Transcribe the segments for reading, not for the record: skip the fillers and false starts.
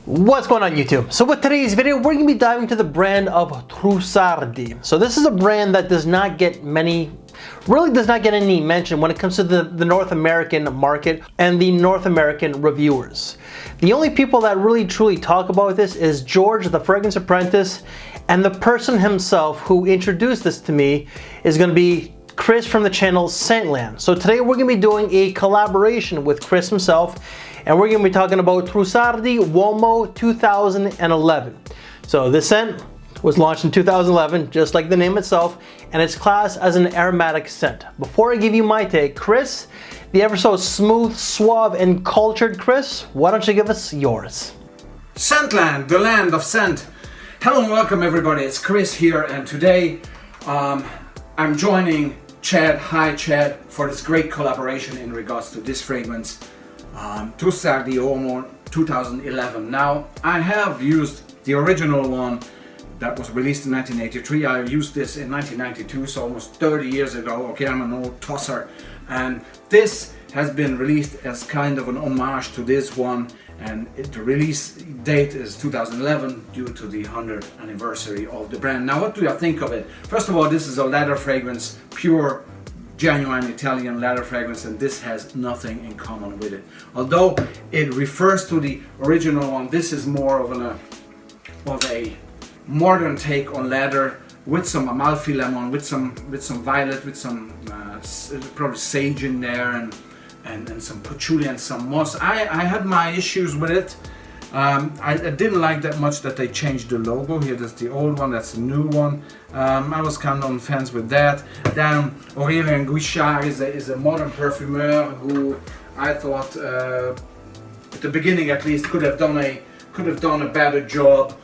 What's going on YouTube? So with today's video, we're going to be diving into the brand of Trussardi. So this is a brand that does not get any mention when it comes to the North American market and the North American reviewers. The only people that really truly talk about this is George, the fragrance apprentice, and the person himself who introduced this to me is going to be Chris from the channel Scentland. So today we're going to be doing a collaboration with Chris himself, and we're going to be talking about Trussardi Uomo 2011. So this scent was launched in 2011, just like the name itself, and it's classed as an aromatic scent. Before I give you my take, Chris, the ever so smooth, suave, and cultured Chris, why don't you give us yours? Scentland, the land of scent. Hello and welcome everybody, it's Chris here, and today I'm joining Chad, hi Chad, for this great collaboration in regards to this fragrance, Trussardi Uomo 2011. Now, I have used the original one that was released in 1983. I used this in 1992, so almost 30 years ago. Okay, I'm an old tosser, and this has been released as kind of an homage to this one, and the release date is 2011 due to the 100th anniversary of the brand. Now, what do I think of it? First of all, this is a leather fragrance, pure genuine Italian leather fragrance, and this has nothing in common with it. Although it refers to the original one, this is more of a modern take on leather with some Amalfi lemon, with some violet, with some probably sage in there, and some patchouli and some moss. I had my issues with it. I didn't like that much that they changed the logo. Here, that's the old one, that's the new one. I was kind of on the fence with that. Then Aurélien Guichard is a modern perfumer who I thought at the beginning at least could have done a better job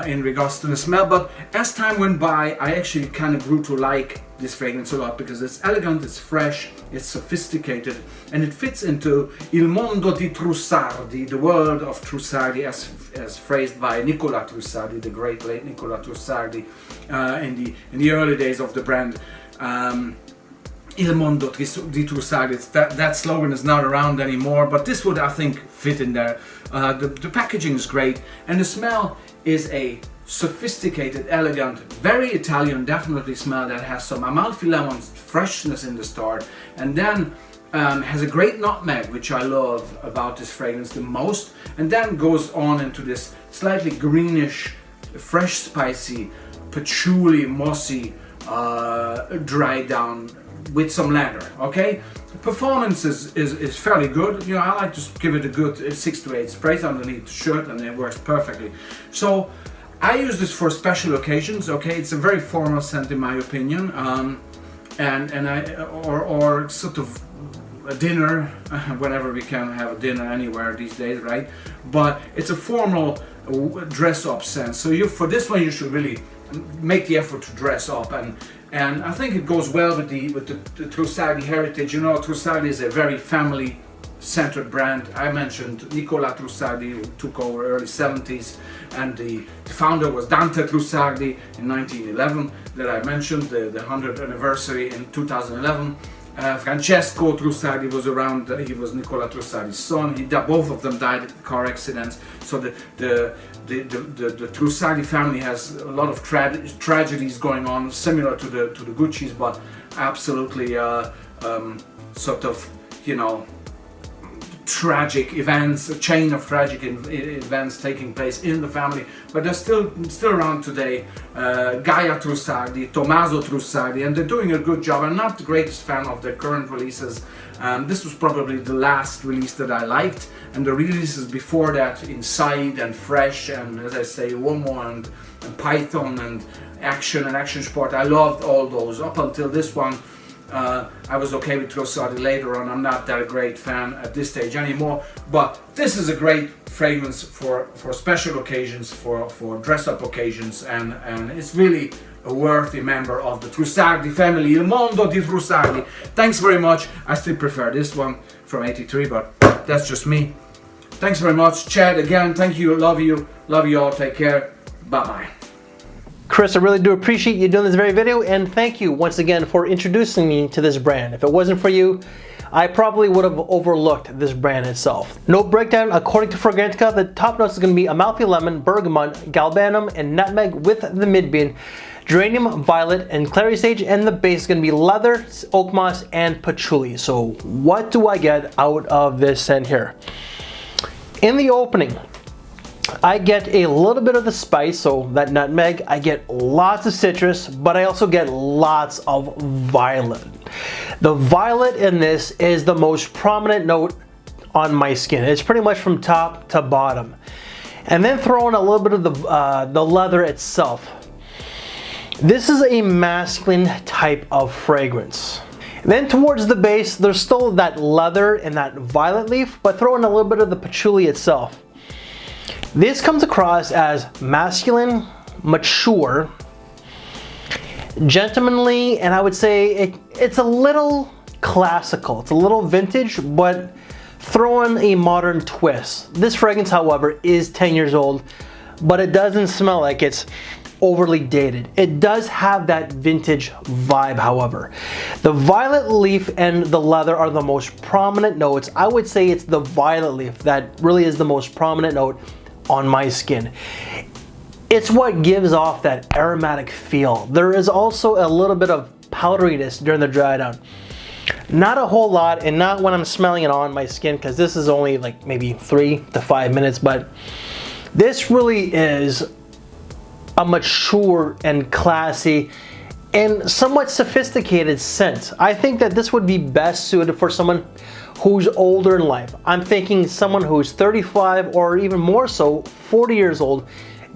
in regards to the smell, but as time went by I actually kind of grew to like this fragrance a lot because it's elegant, it's fresh, it's sophisticated, and it fits into Il mondo di Trussardi, the world of Trussardi as phrased by Nicola Trussardi, the great late Nicola Trussardi, in the early days of the brand. Il mondo di Trussardi, that slogan is not around anymore, but this would, I think, fit in there. The packaging is great, and the smell is a sophisticated, elegant, very Italian, definitely smell that has some Amalfi lemon freshness in the start, and then has a great nutmeg, which I love about this fragrance the most, and then goes on into this slightly greenish, fresh, spicy, patchouli, mossy, dry down with some leather. Okay, the performance is fairly good. You know, I like to give it a good 6 to 8 sprays underneath the shirt, and it works perfectly. So I use this for special occasions. Okay, it's a very formal scent in my opinion, or sort of a dinner, whenever we can have a dinner anywhere these days, right? But it's a formal dress-up scent. So for this one you should really make the effort to dress up, and I think it goes well with the Trussardi heritage. You know, Trussardi is a very family-centered brand. I mentioned Nicola Trussardi, who took over early 70s, and the founder was Dante Trussardi in 1911 that I mentioned, the 100th anniversary in 2011. Francesco Trussardi was around. He was Nicola Trussardi's son. Both of them died in car accidents. So the Trussardi family has a lot of tragedies going on, similar to the Gucci's, but absolutely sort of, you know, tragic events, a chain of tragic events taking place in the family, but they're still around today. Gaia Trussardi, Tommaso Trussardi, and they're doing a good job. I'm not the greatest fan of their current releases. This was probably the last release that I liked, and the releases before that, Inside and Fresh, and as I say, Uomo and Python and Action Sport, I loved all those up until this one. I was okay with Trussardi later on. I'm not that great fan at this stage anymore, but this is a great fragrance for special occasions, for dress-up occasions, and it's really a worthy member of the Trussardi family, Il mondo di Trussardi. Thanks very much. I still prefer this one from 83, but that's just me. Thanks very much, Chad. Again, thank you. Love you all. Take care. Bye-bye. Chris, I really do appreciate you doing this very video, and thank you once again for introducing me to this brand. If it wasn't for you, I probably would have overlooked this brand itself. Note breakdown: according to Fragrantica, the top notes is going to be Amalfi Lemon, Bergamot, Galbanum, and Nutmeg with the mid-bean, Geranium, Violet, and Clary Sage, and the base is going to be Leather, Oak Moss, and Patchouli. So what do I get out of this scent here? In the opening, I get a little bit of the spice, so that nutmeg. I get lots of citrus, but I also get lots of violet. The violet in this is the most prominent note on my skin. It's pretty much from top to bottom. And then throw in a little bit of the leather itself. This is a masculine type of fragrance. Then towards the base, there's still that leather and that violet leaf, but throw in a little bit of the patchouli itself. This comes across as masculine, mature, gentlemanly, and I would say it's a little classical. It's a little vintage, but throw in a modern twist. This fragrance, however, is 10 years old, but it doesn't smell like it's overly dated. It does have that vintage vibe, however. The violet leaf and the leather are the most prominent notes. I would say it's the violet leaf that really is the most prominent note on my skin. It's what gives off that aromatic feel. There is also a little bit of powderiness during the dry down. Not a whole lot, and not when I'm smelling it on my skin, because this is only like maybe 3 to 5 minutes, but this really is a mature and classy and somewhat sophisticated scent. I think that this would be best suited for someone who's older in life. I'm thinking someone who's 35 or even more so, 40 years old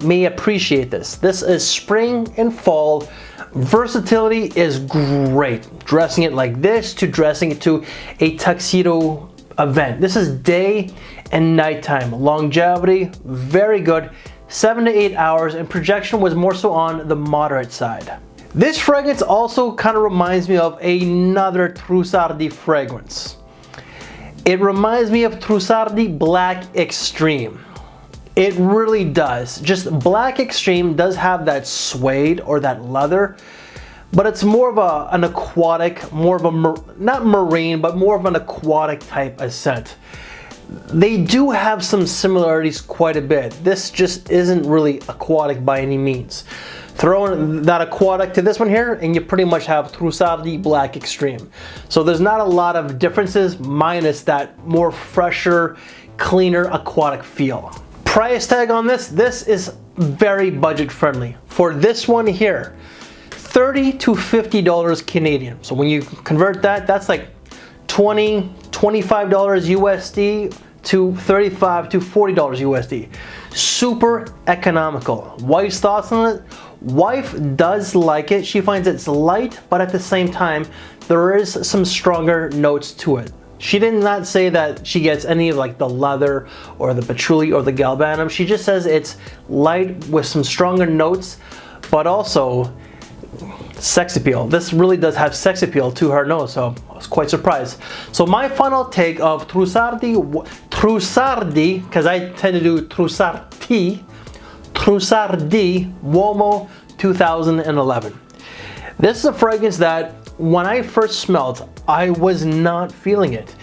may appreciate this. This is spring and fall. Versatility is great. Dressing it like this to dressing it to a tuxedo event. This is day and nighttime. Longevity, very good. 7 to 8 hours, and projection was more so on the moderate side. This fragrance also kind of reminds me of another Trussardi fragrance. It reminds me of Trussardi Black Extreme. It really does. Just Black Extreme does have that suede or that leather, but it's more of an aquatic, more of a, not marine, but more of an aquatic type of scent. They do have some similarities quite a bit. This just isn't really aquatic by any means. Throw in that aquatic to this one here, and you pretty much have Trussardi Black Extreme. So there's not a lot of differences, minus that more fresher, cleaner aquatic feel. Price tag on this is very budget friendly. For this one here, $30 to $50 Canadian. So when you convert that, that's like $20, $25 USD to $35 to $40 USD. Super economical. Wife's thoughts on it? Wife does like it. She finds it's light, but at the same time, there is some stronger notes to it. She did not say that she gets any of like the leather or the patchouli or the galbanum. She just says it's light with some stronger notes, but also sex appeal. This really does have sex appeal to her nose, so I was quite surprised. So my final take of Trussardi, because I tend to do Trussardi Uomo 2011. This is a fragrance that when I first smelled, I was not feeling it.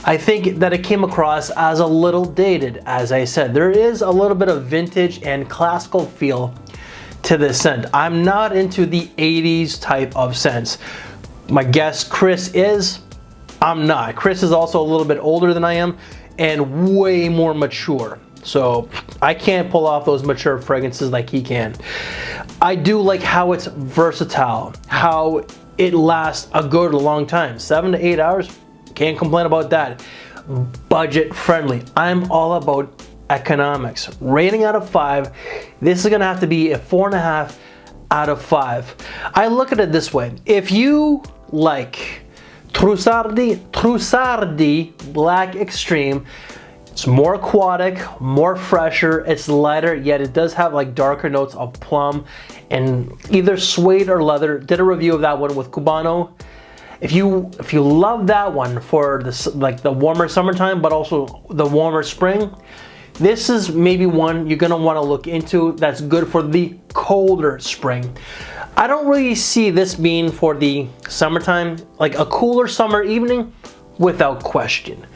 I think that it came across as a little dated, as I said. There is a little bit of vintage and classical feel to this scent. I'm not into the 80s type of scents. My guess Chris is, I'm not. Chris is also a little bit older than I am and way more mature. So I can't pull off those mature fragrances like he can. I do like how it's versatile, how it lasts a good long time. 7 to 8 hours, can't complain about that. Budget friendly. I'm all about economics. Rating out of 5, this is gonna have to be a 4.5 out of 5. I look at it this way. If you like Trussardi Black Extreme, it's more aquatic, more fresher, it's lighter, yet it does have like darker notes of plum and either suede or leather. Did a review of that one with Cubano. If you love that one for this, like the warmer summertime, but also the warmer spring, this is maybe one you're gonna wanna look into that's good for the colder spring. I don't really see this being for the summertime, like a cooler summer evening, without question.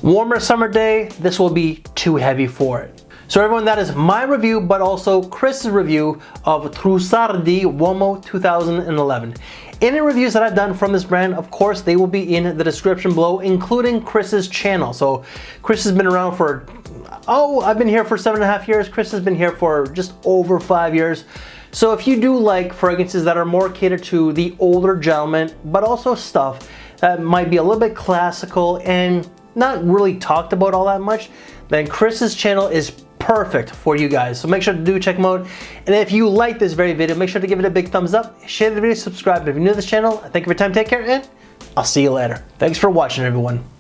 Warmer summer day, this will be too heavy for it. So everyone, that is my review, but also Chris's review of Trussardi Uomo 2011. Any reviews that I've done from this brand, of course, they will be in the description below, including Chris's channel. So Chris has been around for, I've been here for 7.5 years. Chris has been here for just over 5 years. So if you do like fragrances that are more catered to the older gentleman, but also stuff that might be a little bit classical and not really talked about all that much, then Chris's channel is perfect for you guys. So make sure to do check him out. And if you like this very video, make sure to give it a big thumbs up, share the video, subscribe if you're new to this channel. Thank you for your time, take care, and I'll see you later. Thanks for watching, everyone.